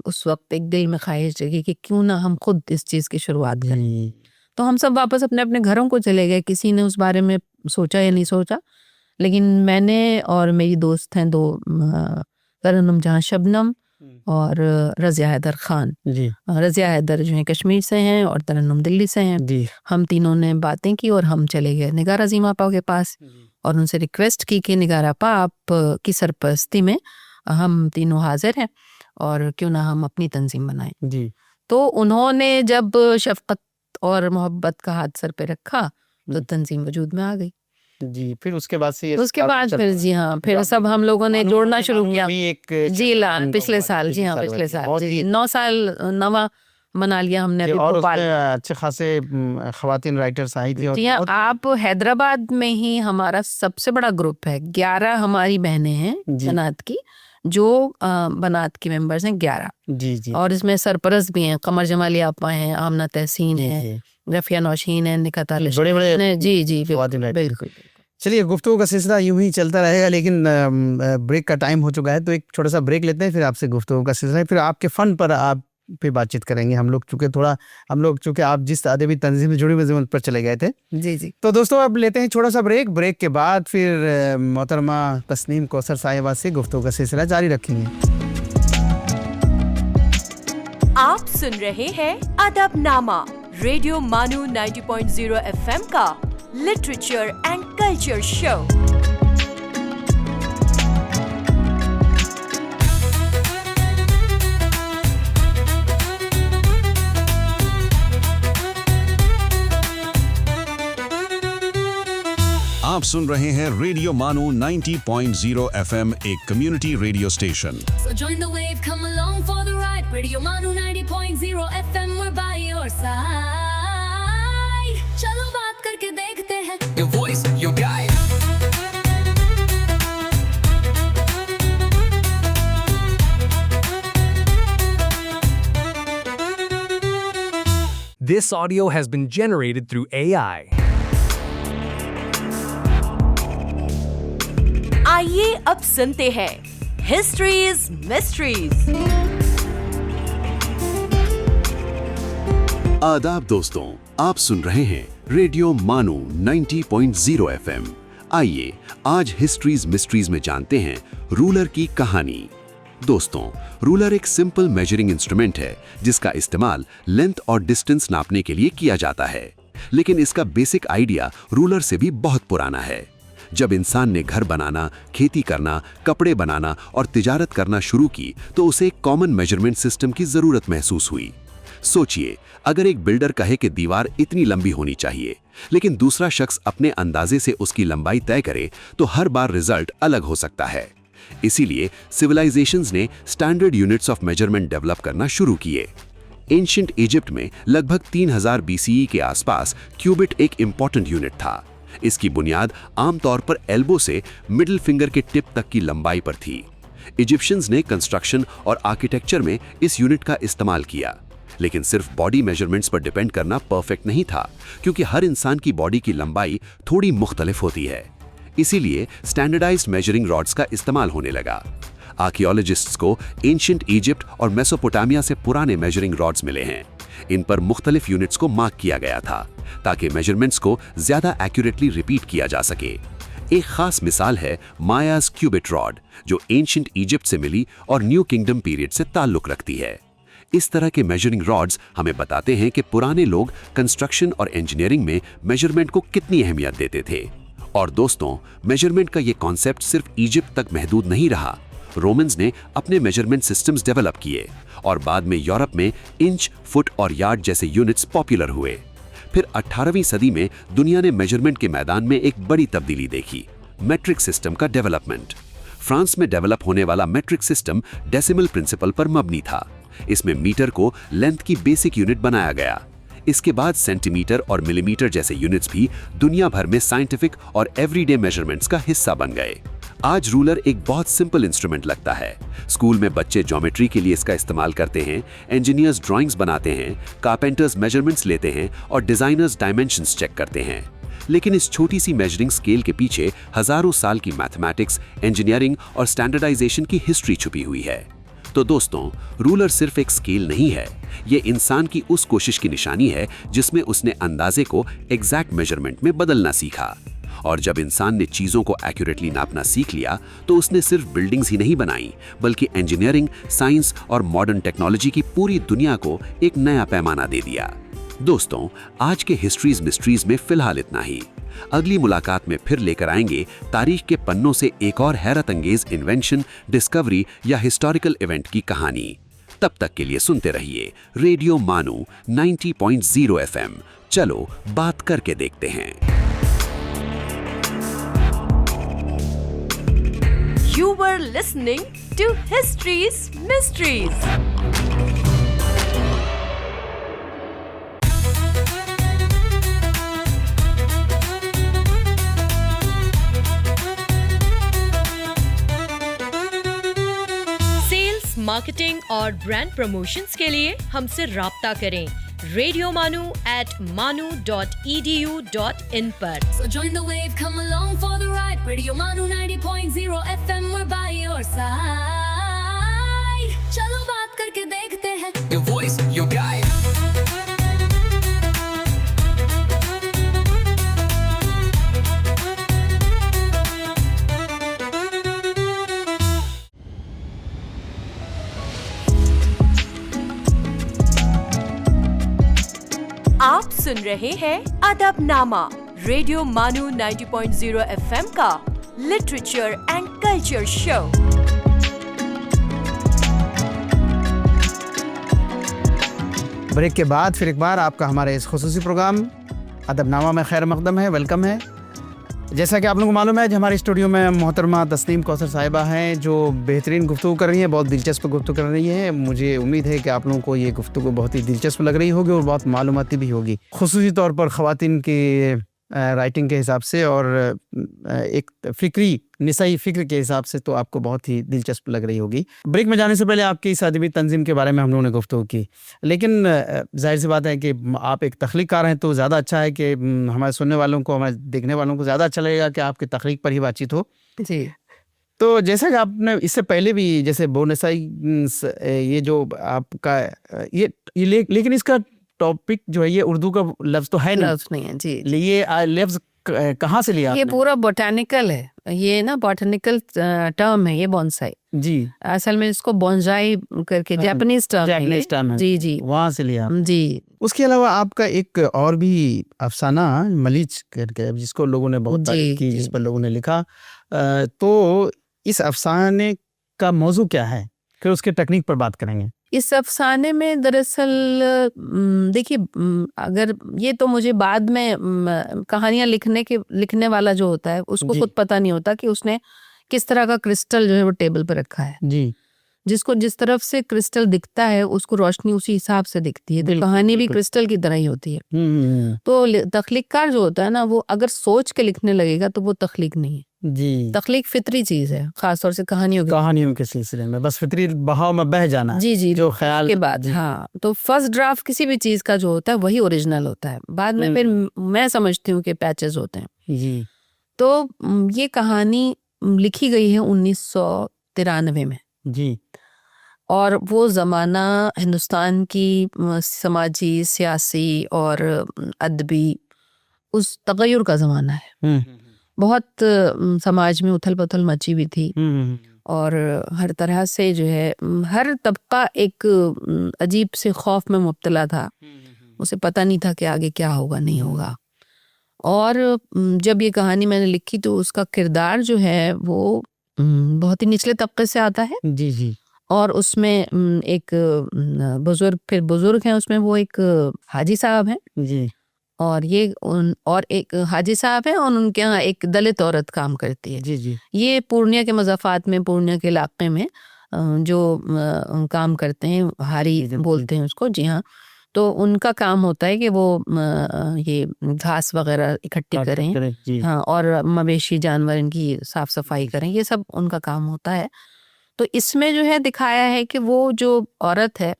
उस वक्त एक दिल में ख्वाहिश जगी कि क्यों ना हम खुद इस चीज की शुरुआत करें। जी तो हम सब वापस अपने अपने घरों को चले गए। किसी ने उस बारे में सोचा या नहीं सोचा, लेकिन मैंने और मेरी दोस्त हैं 2, तरन्नुम जहां शबनम और रज़िया हैदर खान। जी रज़िया हैदर जो है कश्मीर से हैं और तरन्नुम दिल्ली से हैं। जी हम तीनों ने बातें की और हम चले गए निगार अज़ीम आपा के पास और उनसे रिक्वेस्ट की कि निगार आपा, आप की सरपरस्ती में हम तीनों हाजिर हैं और क्यों ना हम अपनी तंजीम बनाएं। जी तो उन्होंने जब शफकत और मोहब्बत का हाथ सर पे रखा तो तंजीम वजूद में आ गई। जी फिर उसके बाद से ये उसके सब बाद चल फिर रहा है। जी हाँ, फिर सब हम लोगों ने जोड़ना शुरू किया। भी एक जी लान पिछले साल, जी हाँ पिछले साल, बहुत जी ही 9 साल नवा मना लिया हमने अभी और भोपाल। उसमें अच्छे खासे खवातीन राइटर्स आई थी और जी हाँ, बहुत- आप हैदराबाद में ही हमारा सबसे बड़ा ग्रुप है। 11 हमारी बहनें हैं जी। बनात की, जो बनात की मेंबर्स हैं 11। जी जी और इसमें सरपरस्त भी हैं, कमर जमाली आपा हैं, आमना तहसीन है, जी। रफिया नौशीन है, निकात आलिश बड़े बड़े जी जी खवातीन बिल्कुल राइटर। बिल्कुल। चलिए गुफ्तगू का सिलसिला यूं ही चलता रहेगा, लेकिन ब्रेक का टाइम हो चुका है, तो एक छोटा सा ब्रेक लेते हैं, फिर आपसे गुफ्तगू का सिलसिला, फिर आपके फ़न पर आप पे बातचीत करेंगे। हम लोग चूँकि आप जिस अदबी तंजीम से जुड़ी हुई ज़िम्मत पर चले गए थे। जी जी तो दोस्तों अब लेते हैं छोटा सा ब्रेक के बाद फिर मोहतरमा तस्नीम कौसर साहिबा से गुफ्तगू का सिलसिला जारी रखेंगे। आप सुन रहे हैं अदबनामा, रेडियो मानू 90.0 FM का लिटरेचर एंड कल्चर शो। आप सुन रहे हैं रेडियो मानो 90.0 FM, एक community radio station. So join the wave, come along for the ride. Radio Manu 90.0 FM, we're by your side. चलो बात करके देखते हैं. Your voice, your guide. This audio has been generated through AI. आइए अब सुनते हैं हिस्ट्रीज मिस्ट्रीज। आदाब दोस्तों, आप सुन रहे हैं रेडियो मानो 90.0 FM। आइए आज हिस्ट्रीज मिस्ट्रीज में जानते हैं रूलर की कहानी। दोस्तों, रूलर एक सिंपल मेजरिंग इंस्ट्रूमेंट है जिसका इस्तेमाल लेंथ और डिस्टेंस नापने के लिए किया जाता है, लेकिन इसका बेसिक आइडिया रूलर से भी बहुत पुराना है। जब इंसान ने घर बनाना, खेती करना, कपड़े बनाना और तिजारत करना शुरू की तो उसे एक कॉमन मेजरमेंट सिस्टम की जरूरत महसूस हुई। सोचिए, अगर एक बिल्डर कहे कि दीवार इतनी लंबी होनी चाहिए, लेकिन दूसरा शख्स अपने अंदाजे से उसकी लंबाई तय करे, तो हर बार रिजल्ट अलग हो सकता है। इसीलिए सिविलाइजेशंस ने standard units of measurement develop करना शुरू किए। एंशिएंट इजिप्ट में लगभग 3000 BCE के आसपास क्यूबिट एक इंपॉर्टेंट यूनिट था। इसकी बुनियाद आमतौर पर एल्बो से मिडिल फिंगर के टिप तक की लंबाई पर थी। इजिप्शियंस ने कंस्ट्रक्शन और आर्किटेक्चर में इस यूनिट का इस्तेमाल किया, लेकिन सिर्फ बॉडी मेजरमेंट्स पर डिपेंड करना परफेक्ट नहीं था, क्योंकि हर इंसान की बॉडी की लंबाई थोड़ी मुख्तलिफ होती है। इसीलिए स्टैंडर्डाइज्ड मेजरिंग रॉड्स का इस्तेमाल होने लगा। आर्कियोलॉजिस्ट्स को एंशिएंट इजिप्ट और मेसोपोटामिया से पुराने मेजरिंग रॉड्स मिले हैं। इन पर मुख्तलिफ यूनिट्स को मार्क किया गया था ताकि मेजरमेंट्स को ज्यादा एक्यूरेटली रिपीट किया जा सके। एक खास मिसाल है मायाज क्यूबिट रॉड, जो एंशिएंट इजिप्ट से मिली और न्यू किंगडम पीरियड से ताल्लुक रखती है। इस तरह के मेजरिंग रॉड्स हमें बताते हैं कि पुराने लोग कंस्ट्रक्शन और इंजीनियरिंग में मेजरमेंट को कितनी अहमियत देते थे। और दोस्तों, मेजरमेंट का ये कॉन्सेप्ट सिर्फ इजिप्ट तक महदूद नहीं रहा। रोमन्स ने अपने मेजरमेंट सिस्टम्स डेवलप किए और बाद में यूरोप में इंच, फुट और यार्ड जैसे यूनिट्स पॉपुलर हुए। फिर 18वीं सदी में दुनिया ने मेजरमेंट के मैदान में एक बड़ी तब्दीली देखी, मेट्रिक सिस्टम का डेवलपमेंट। फ्रांस में डेवलप होने वाला मेट्रिक सिस्टम डेसिमल प्रिंसिपल पर मबनी था। इसमें मीटर को लेंथ की बेसिक यूनिट बनाया गया। इसके बाद सेंटीमीटर और मिलीमीटर जैसे यूनिट्स भी दुनिया भर में साइंटिफिक और एवरीडे मेजरमेंट्स का हिस्सा बन गए। आज रूलर एक बहुत सिंपल इंस्ट्रूमेंट लगता है। स्कूल में बच्चे ज्योमेट्री के लिए इसका इस्तेमाल करते हैं, इंजीनियर्स ड्राइंग्स बनाते हैं, कारपेंटर्स मेजरमेंट्स लेते हैं और डिजाइनर्स डायमेंशंस चेक करते हैं। लेकिन इस छोटी सी मेजरिंग स्केल के पीछे हजारों साल की मैथमेटिक्स, इंजीनियरिंग और स्टैंडर्डाइजेशन की हिस्ट्री छुपी हुई है। तो दोस्तों, रूलर सिर्फ एक स्केल नहीं है, ये इंसान की उस कोशिश की निशानी है जिसमें उसने अंदाजे को एग्जैक्ट मेजरमेंट में बदलना सीखा। और जब इंसान ने चीजों को एक्यूरेटली नापना सीख लिया तो उसने सिर्फ बिल्डिंग्स ही नहीं बनाई, बल्कि इंजीनियरिंग, साइंस और मॉडर्न टेक्नोलॉजी की पूरी दुनिया को एक नया पैमाना दे दिया। दोस्तों, आज के हिस्ट्रीज मिस्ट्रीज में फिलहाल इतना ही। अगली मुलाकात में फिर लेकर आएंगे तारीख के पन्नों से एक और हैरत अंगेज इन्वेंशन, डिस्कवरी या हिस्टोरिकल इवेंट की कहानी। तब तक के लिए सुनते रहिए रेडियो मानू 90.0 FM। चलो बात करके देखते हैं। You were listening to History's Mysteries. Sales, marketing और ब्रांड प्रमोशंस के लिए हमसे राब्ता करें radiomanu@manu.edu.in पर। So join the wave, come along for the ride. Radio Manu 90.0 FM, we're by your side. चलो बात करके देखते हैं। Your voice, your guide. आप सुन रहे हैं अदबनामा, रेडियो मानू 90.0 FM का literature and culture show. Break के बाद फिर एक बार आपका हमारे इस खुसूसी प्रोग्राम अदबनामा में खैर मकदम है, वेलकम है। जैसा कि आप लोगों को मालूम है, हमारे स्टूडियो में मोहतरमा तस्लीम कौसर साहिबा हैं, जो बेहतरीन गुफ्तगू कर रही हैं, बहुत दिलचस्प गुफ्तगू कर रही हैं। मुझे उम्मीद है कि आप लोगों को ये गुफ्तगू बहुत ही दिलचस्प लग रही होगी और बहुत मालूमाती भी होगी, खुसूसी तौर पर ख़वातीन की राइटिंग के हिसाब से और एक फ़िक्री निसाई फ़िक्र के हिसाब से तो आपको बहुत ही दिलचस्प लग रही होगी। ब्रेक में जाने से पहले आपकी इस अदबी तंजीम के बारे में हम लोगों ने गुफ्तगू की, लेकिन जाहिर सी बात है कि आप एक तख्लीक़कार हैं, तो ज़्यादा अच्छा है कि हमारे सुनने वालों को, हमारे देखने वालों को ज़्यादा अच्छा लगेगा कि आपकी तख्लीक़ पर ही बातचीत हो। जी। तो जैसा कि आपने इससे पहले भी जैसे बोनसाई, ये जो आपका लेकिन इसका टॉपिक जो है, ये उर्दू का लफ्ज़ तो है लफ्ज़ नहीं है। जी। ये लफ्ज़ कहाँ से लिया ये आपने? पूरा बोटानिकल है, ये ना बोटानिकल टर्म है ये बोनसाई। जी, असल में इसको बोनजाई करके जापानीज टर्म है। जी जी, वहाँ से लिया जी। उसके अलावा आपका एक और भी अफसाना मलीच करके, जिसको लोगों ने बहुत तारीफ की, जिस पर लोगों ने लिखा, तो इस अफसाने का मौजू क्या है, फिर उसके टेक्निक पर बात करेंगे। इस अफसाने में दरअसल देखिए, अगर ये तो मुझे बाद में कहानियां लिखने वाला जो होता है उसको खुद पता नहीं होता कि उसने किस तरह का क्रिस्टल जो है वो टेबल पर रखा है। जी। जिसको जिस तरफ से क्रिस्टल दिखता है उसको रोशनी उसी हिसाब से दिखती है, तो कहानी भी क्रिस्टल की तरह ही होती है। तो तख्लीक़कार जो होता है ना, वो अगर सोच के लिखने लगेगा तो वो तख्लीक नहीं है। जी। तख्लीक फितरी चीज है, खासतौर से कहानियों के सिलसिले में बस फितरी बहाव में बह जाना। जी जी, जो ख्याल के बाद। हाँ, तो फर्स्ट ड्राफ्ट किसी भी चीज का जो होता है वही ओरिजिनल होता है, बाद में फिर मैं समझती हूँ कि पैचेस होते हैं। जी। तो ये कहानी लिखी गई है 1993 में। जी। और वो ज़माना हिंदुस्तान की समाजी, सियासी और अदबी उस तगय्युर का ज़माना है। बहुत समाज में उथल पुथल मची हुई थी और हर तरह से जो है हर तबका एक अजीब से खौफ में मुब्तला था। उसे पता नहीं था कि आगे क्या होगा नहीं होगा। और जब ये कहानी मैंने लिखी तो उसका किरदार जो है वो बहुत ही निचले तबके से आता है। जी जी। और उसमें एक बुजुर्ग हैं, उसमें वो एक हाजी साहब हैं जी। और और एक हाजी साहब हैं और उनके यहाँ एक दलित औरत काम करती है। जी जी। ये पूर्णिया के मज़ाफ़ात में, पूर्णिया के इलाके में जो काम करते हैं, हारी बोलते हैं उसको। जी हाँ। तो उनका काम होता है कि वो ये घास वगैरह इकट्ठी करें, हाँ, और मवेशी जानवर इनकी साफ सफाई करें, ये सब उनका काम होता है। तो इसमें जो है दिखाया है कि वो जो औरत है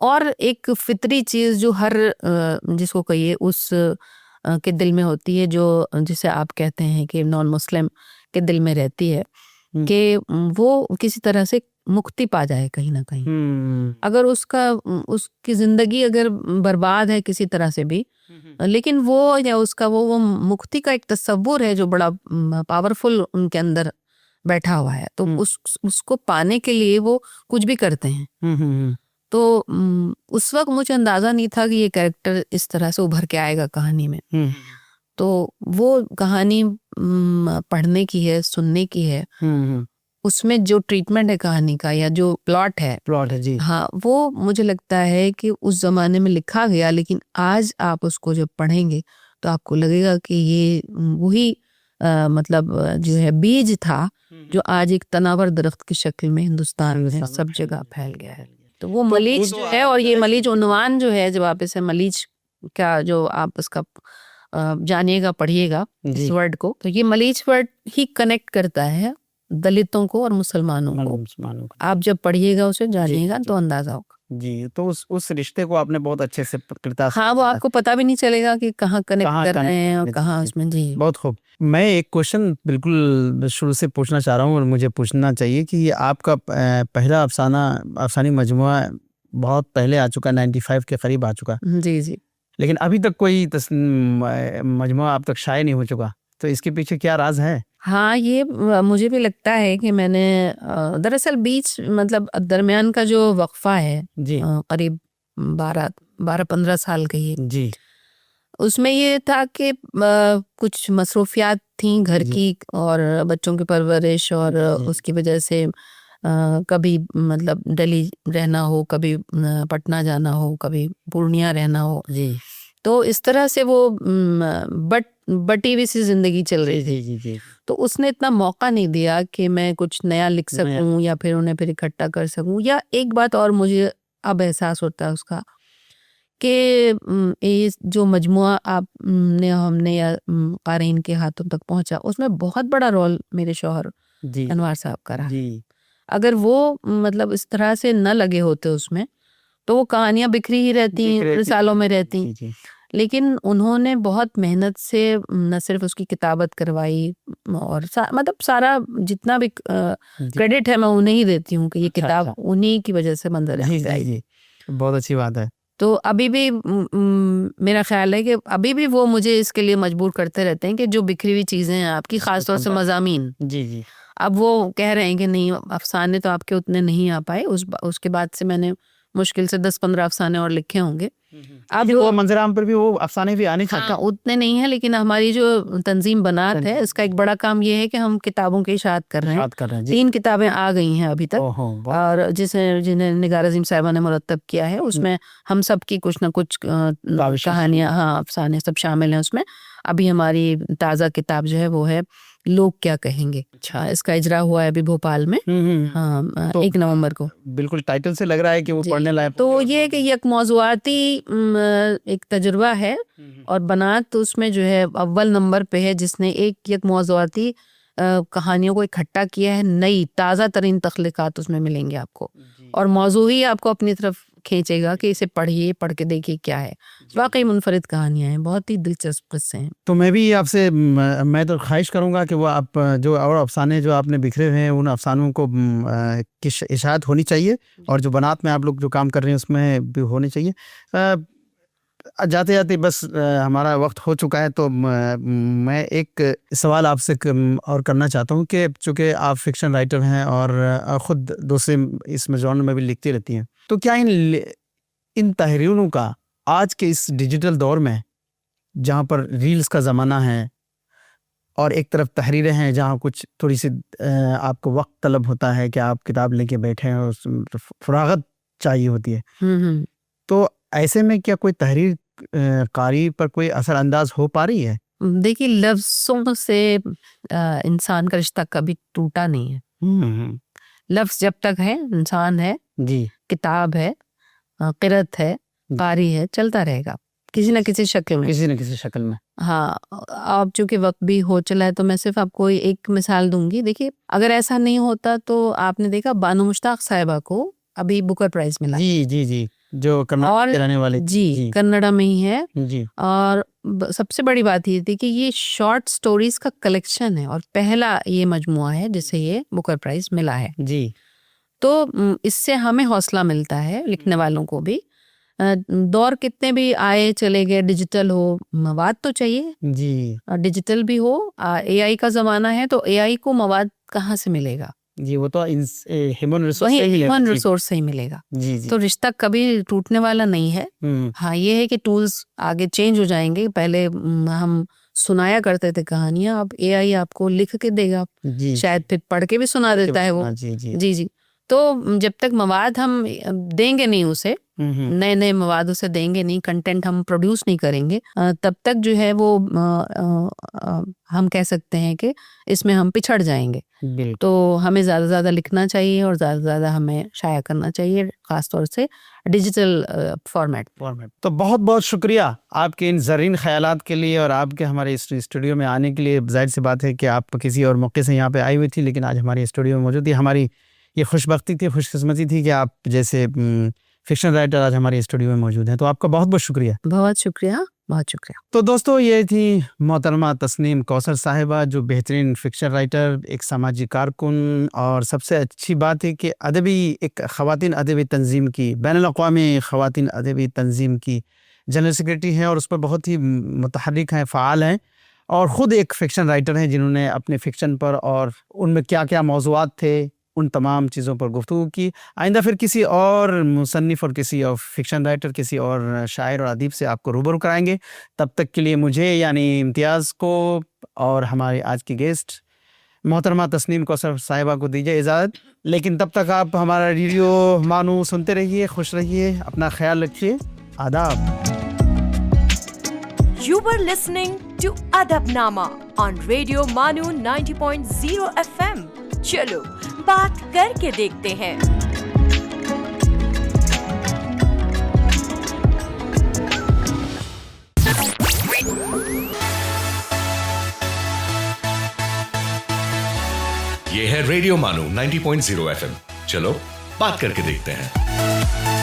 और एक फितरी चीज़ जो हर जिसको कहिए उस के दिल में होती है, जो जिसे आप कहते हैं कि नॉन मुस्लिम के दिल में रहती है कि वो किसी तरह से मुक्ति पा जाए कहीं ना कहीं। अगर उसकी जिंदगी अगर बर्बाद है किसी तरह से भी, लेकिन वो या उसका वो मुक्ति का एक तस्वुर है जो बड़ा पावरफुल उनके अंदर बैठा हुआ है। तो उसको पाने के लिए वो कुछ भी करते हैं। तो उस वक्त मुझे अंदाजा नहीं था कि ये कैरेक्टर इस तरह से उभर के आएगा कहानी में। तो वो कहानी पढ़ने की है, सुनने की है। उसमें जो ट्रीटमेंट है कहानी का या जो प्लॉट है जी, हाँ, वो मुझे लगता है कि उस जमाने में लिखा गया, लेकिन आज आप उसको जब पढ़ेंगे तो आपको लगेगा कि ये वही मतलब जो है बीज था जो आज एक तनावर दरख्त की शक्ल में हिंदुस्तान में सब जगह फैल गया है। तो वो मलीच जो है, और ये मलीच उन्वान जो है, जब आप इसे मलीच का जो आप उसका जानिएगा, पढ़िएगा इस वर्ड को, तो ये मलीच वर्ड ही कनेक्ट करता है दलितों को और मुसलमानों को। आप जब पढ़िएगा उसे, जानिएगा, तो अंदाजा होगा। जी, तो उस रिश्ते को आपने बहुत अच्छे से प्रकृता से, हाँ, वो आपको पता भी नहीं चलेगा कि कहाँ कनेक्ट कर रहे हैं और कहाँ उसमें। जी, बहुत खूब। मैं एक क्वेश्चन बिल्कुल शुरू से पूछना चाह रहा हूँ और मुझे पूछना चाहिए कि आपका पहला अफसानी मजमुआ बहुत पहले आ चुका, 95 के करीब आ चुका। जी जी। लेकिन अभी तक कोई मजमुआ आप तक शाये नहीं हो चुका, तो इसके पीछे क्या राज है? हाँ, ये मुझे भी लगता है कि मैंने दरअसल बीच मतलब दरमियान का जो वक्फा है जी, करीब 12-15 साल का ही जी, उसमें ये था कि कुछ मसरूफियात थी घर की और बच्चों की परवरिश, और उसकी वजह से कभी मतलब दिल्ली रहना हो, कभी पटना जाना हो, कभी पूर्णिया रहना हो। जी, तो इस तरह से वो बटी हुई सी जिंदगी चल रही थी। जी, जी। तो उसने इतना मौका नहीं दिया कि मैं कुछ नया लिख सकूं या फिर उन्हें फिर इकट्ठा कर सकूं। या एक बात और मुझे अब एहसास होता है उसका कि ये जो मजमुआ हमने या क़ारीन के हाथों तक पहुंचा, उसमें बहुत बड़ा रोल मेरे शौहर अनवार साहब का रहा। अगर वो मतलब इस तरह से न लगे होते उसमें, तो वो कहानियां बिखरी ही रहती, रिसालों में रहती। लेकिन उन्होंने बहुत मेहनत से न सिर्फ उसकी किताबत करवाई, और मतलब सारा जितना भी क्रेडिट है मैं उन्हें ही देती हूँ कि ये किताब उन्हीं की वजह से मंजर आई। बहुत अच्छी बात है। तो अभी भी मेरा ख्याल है कि अभी भी वो मुझे इसके लिए मजबूर करते रहते हैं कि जो बिखरी हुई चीज़ें हैं आपकी, ख़ासतौर से मज़ामीन, जी, अब वो कह रहे हैं कि नहीं, अफसाने तो आपके उतने नहीं आ पाए। उसके बाद से मैंने मुश्किल से 10-15 अफसाने और लिखे होंगे। अब वो मंजराम पर भी वो अफसाने भी आने चाहिए। हाँ, उतने नहीं है, लेकिन हमारी जो तंजीम बनात है, इसका एक बड़ा काम ये है कि हम किताबों की इशाअत कर रहे हैं। 3 किताबें आ गई हैं अभी तक, और जिन्हें निगार अजीम साहिबा ने मुरतब किया है, उसमें हम सब की कुछ ना कुछ कहानियां, हाँ, अफसाने सब शामिल हैं उसमें। अभी हमारी ताज़ा किताब जो है वो है लोग क्या कहेंगे। अच्छा, इसका इजरा हुआ है अभी भोपाल में, हाँ, तो 1 नवंबर को। बिल्कुल टाइटल से लग रहा है कि वो पढ़ने लायक। तो ये है कि ये एक मौज़ूआती एक तजुर्बा है, और बनात तो उसमें जो है अव्वल नंबर पे है, जिसने एक मौज़ूआती कहानियों को इकट्ठा किया है। नई ताज़ा तरीन तख्लीकात उसमें मिलेंगे आपको, और मौजू ही आपको अपनी तरफ खींचेगा कि इसे पढ़िए, पढ़ के देखिए क्या है। वाकई मुनफरिद कहानियां हैं, बहुत ही दिलचस्प किस्से हैं। तो मैं भी आपसे मैं तो ख्वाहिश करूंगा कि वो आप जो और अफसाने जो आपने बिखरे हुए हैं, उन अफसानों को की इशाअत होनी चाहिए, और जो बनात में आप लोग जो काम कर रहे हैं उसमें भी होनी चाहिए। जाते जाते बस हमारा वक्त हो चुका है, तो मैं एक सवाल आपसे और करना चाहता हूँ कि चूँकि आप फिक्शन राइटर हैं और ख़ुद दूसरे इस जॉनर में भी लिखती रहती हैं, तो क्या इन तहरीरों का आज के इस डिजिटल दौर में, जहाँ पर रील्स का ज़माना है और एक तरफ तहरीरें हैं जहाँ कुछ थोड़ी सी आपको वक्त तलब होता है कि आप किताब लेके बैठे हैं और फरागत चाहिए होती है, तो ऐसे में क्या कोई तहरीर कारी पर कोई असर अंदाज हो पा रही है? देखिए, लफ्ज़ों से इंसान का रिश्ता कभी टूटा नहीं है। लफ्ज़ जब तक है, इंसान है जी, किताब है, क़िरत है, कारी है, चलता रहेगा किसी न किसी शक्ल में, किसी न किसी शक्ल में। हाँ, अब चूंकि वक्त भी हो चला है तो मैं सिर्फ आपको एक मिसाल दूंगी। देखिए, अगर ऐसा नहीं होता तो आपने देखा बानो मुश्ताक साहिबा को अभी बुकर प्राइज मिला। जी जी जी, जो कर्नाटक के रहने वाले। जी, कन्नड़ा में ही है। जी, और सबसे बड़ी बात ये थी कि ये शॉर्ट स्टोरीज का कलेक्शन है और पहला ये मजमुआ है जिसे ये बुकर प्राइज मिला है। जी, तो इससे हमें हौसला मिलता है लिखने वालों को भी। दौर कितने भी आए चले गए, डिजिटल हो, मवाद तो चाहिए जी, डिजिटल भी हो। एआई का जमाना है तो एआई को मवाद कहाँ से मिलेगा? जी, वो तो ह्यूमन रिसोर्स से ही मिलेगा। जी जी, तो रिश्ता कभी टूटने वाला नहीं है। हाँ, ये है कि टूल्स आगे चेंज हो जाएंगे। पहले हम सुनाया करते थे कहानियां, अब एआई आपको लिख के देगा, जी, शायद फिर पढ़ के भी सुना देता है वो। जी जी जी जी। तो जब तक मवाद हम देंगे नहीं उसे, नए नए मवाद उसे देंगे नहीं, कंटेंट हम प्रोड्यूस नहीं करेंगे, तब तक जो है वो हम कह सकते हैं कि इसमें हम पिछड़ जाएंगे। तो हमें ज़्यादा से ज़्यादा लिखना चाहिए और ज़्यादा से ज़्यादा हमें शाया करना चाहिए, ख़ासतौर से डिजिटल फॉर्मेट। तो बहुत बहुत शुक्रिया आपके इन ज़रीन ख्यालात के लिए और आपके हमारे इस स्टूडियो में आने के लिए। जाहिर सी बात है कि आप किसी और मौके से यहाँ पे आई हुई थी, लेकिन आज हमारे स्टूडियो में मौजूद थी। हमारी ये खुशबख्ती थी, खुशकिस्मती थी कि आप जैसे फिक्शन राइटर आज हमारे स्टूडियो में मौजूद हैं। तो आपका बहुत बहुत शुक्रिया। बहुत शुक्रिया, बहुत शुक्रिया। तो दोस्तों, ये थी मोहतरमा तस्नीम कौसर साहिबा, जो बेहतरीन फिक्शन राइटर, एक सामाजिक कारकुन, और सबसे अच्छी बात है कि अदबी एक ख़वातीन अदबी तंजीम की, बैनुल-अक़वामी ख़वातीन अदबी तंजीम की जनरल सेक्रेटरी हैं और उस पर बहुत ही मुतहर्रिक हैं, फ़ाल हैं, और ख़ुद एक फ़िक्शन राइटर हैं जिन्होंने अपने फ़िक्शन पर और उनमें क्या क्या मौज़ूआत थे उन तमाम चीज़ों पर गुफ्तगू की। आइंदा फिर किसी और मुसन्निफ़ और किसी और फिक्शन राइटर, किसी और शायर और अदीब से आपको रूबरू कराएंगे। तब तक के लिए मुझे यानी इम्तियाज़ को और हमारे आज की गेस्ट मोहतरमा तस्नीम कौसर साहिबा को दीजिए इजाज़त। लेकिन तब तक आप हमारा रेडियो मानू सुनते रहिए, खुश रहिए, अपना ख्याल रखिए। आदाब। You were listening to Adabnama on Radio Manu 90.0 FM. चलो बात करके देखते हैं। ये है रेडियो मानू 90.0 FM। चलो बात करके देखते हैं।